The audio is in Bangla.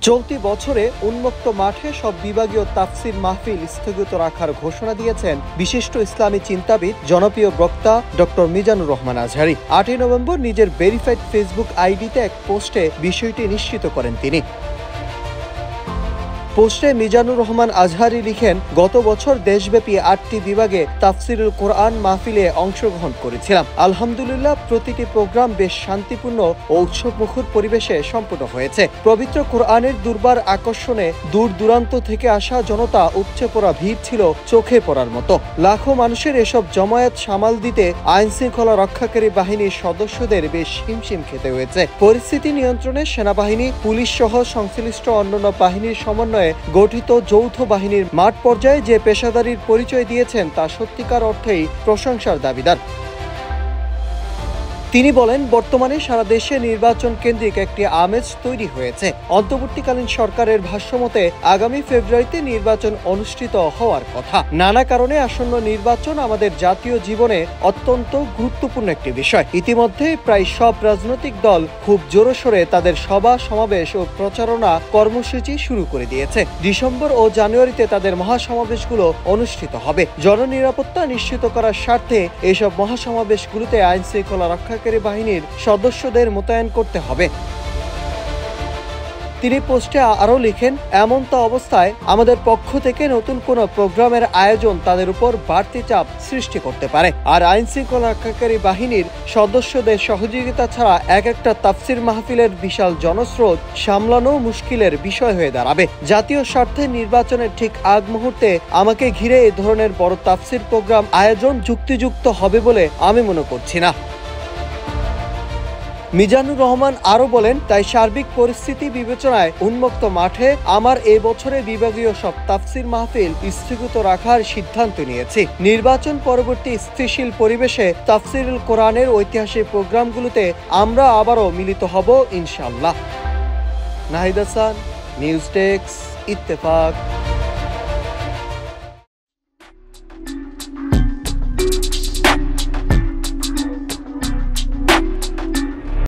চলতি বছরে উন্মুক্ত মাঠে সব বিভাগীয় তাফসির মাহফিল স্থগিত রাখার ঘোষণা দিয়েছেন বিশিষ্ট ইসলামী চিন্তাবিদ জনপ্রিয় বক্তা ডক্টর মিজানুর রহমান আজহারী। 8 নভেম্বর নিজের ভেরিফাইড ফেসবুক আইডিতে এক পোস্টে বিষয়টি নিশ্চিত করেন তিনি। পোস্টে মিজানুর রহমান আজহারী লিখেন, গত বছর দেশব্যাপী 8টি বিভাগে তাফসিরুল কোরআন মাহফিলে অংশগ্রহণ করেছিলাম। আলহামদুলিল্লাহ, প্রতিটি প্রোগ্রাম বেশ শান্তিপূর্ণ ও উৎসবমুখর পরিবেশে সম্পন্ন হয়েছে। পবিত্র কোরআনের দুর্বার আকর্ষণে দূর দূরান্ত থেকে আসা জনতা উপচে পড়া ভিড় ছিল চোখে পড়ার মতো। লাখো মানুষের এসব জমায়েত সামাল দিতে আইন শৃঙ্খলা রক্ষাকারী বাহিনীর সদস্যদের বেশ হিমশিম খেতে হয়েছে। পরিস্থিতি নিয়ন্ত্রণে সেনাবাহিনী, পুলিশ সহ সংশ্লিষ্ট অন্যান্য বাহিনীর সমন্বয়ে গঠিত যৌথ বাহিনীর মাঠ পর্যায়ে যে পেশাদারির পরিচয় দিয়েছেন তা সত্যিকার অর্থেই প্রশংসার দাবিদার। তিনি বলেন, বর্তমানে সারা দেশে নির্বাচন কেন্দ্রিক একটি আমেজ তৈরি হয়েছে। অন্তর্বর্তীকালীন সরকারের ভাষ্যমতে আগামী ফেব্রুয়ারিতে নির্বাচন অনুষ্ঠিত হওয়ার কথা। নানা কারণে আসন্ন নির্বাচন আমাদের জাতীয় জীবনে অত্যন্ত গুরুত্বপূর্ণ একটি বিষয়। ইতিমধ্যে প্রায় সব রাজনৈতিক দল খুব জোরসোরে তাদের সভা সমাবেশ ও প্রচারণা কর্মসূচি শুরু করে দিয়েছে। ডিসেম্বর ও জানুয়ারিতে তাদের মহাসমাবেশগুলো অনুষ্ঠিত হবে। জননিরাপত্তা নিশ্চিত করার স্বার্থে এসব মহাসমাবেশগুলোতে আইন শৃঙ্খলা রক্ষা বাহিনীর সদস্যদের মোতায়েন করতে হবে। তিনি পোস্টে আরও লিখেন, এমনটা অবস্থায় আমাদের পক্ষ থেকে নতুন কোনো প্রোগ্রামের আয়োজন তাদের উপর বাড়তি চাপ সৃষ্টি করতে পারে। আর আইন শৃঙ্খলা রক্ষাকারী বাহিনীর সদস্যদের সহযোগিতা ছাড়া একটা তাফসির মাহফিলের বিশাল জনস্রোত সামলানো মুশকিলের বিষয় হয়ে দাঁড়াবে। জাতীয় স্বার্থে নির্বাচনের ঠিক আগ মুহূর্তে আমাকে ঘিরে এ ধরনের বড় তাফসির প্রোগ্রাম আয়োজন যুক্তিযুক্ত হবে বলে আমি মনে করছি না। মিজানুর রহমান আরও বলেন, তাই সার্বিক পরিস্থিতি বিবেচনায় উন্মুক্ত মাঠে আমার এ বছরে বিভাগীয় সব তাফসির মাহফিল স্থগিত রাখার সিদ্ধান্ত নিয়েছি। নির্বাচন পরবর্তী স্থিতিশীল পরিবেশে তাফসিরুল কোরআনের ঐতিহাসিক প্রোগ্রামগুলোতে আমরা আবারও মিলিত হব ইনশাআল্লাহ। Nahid Hasan, news desk, Ittefaq.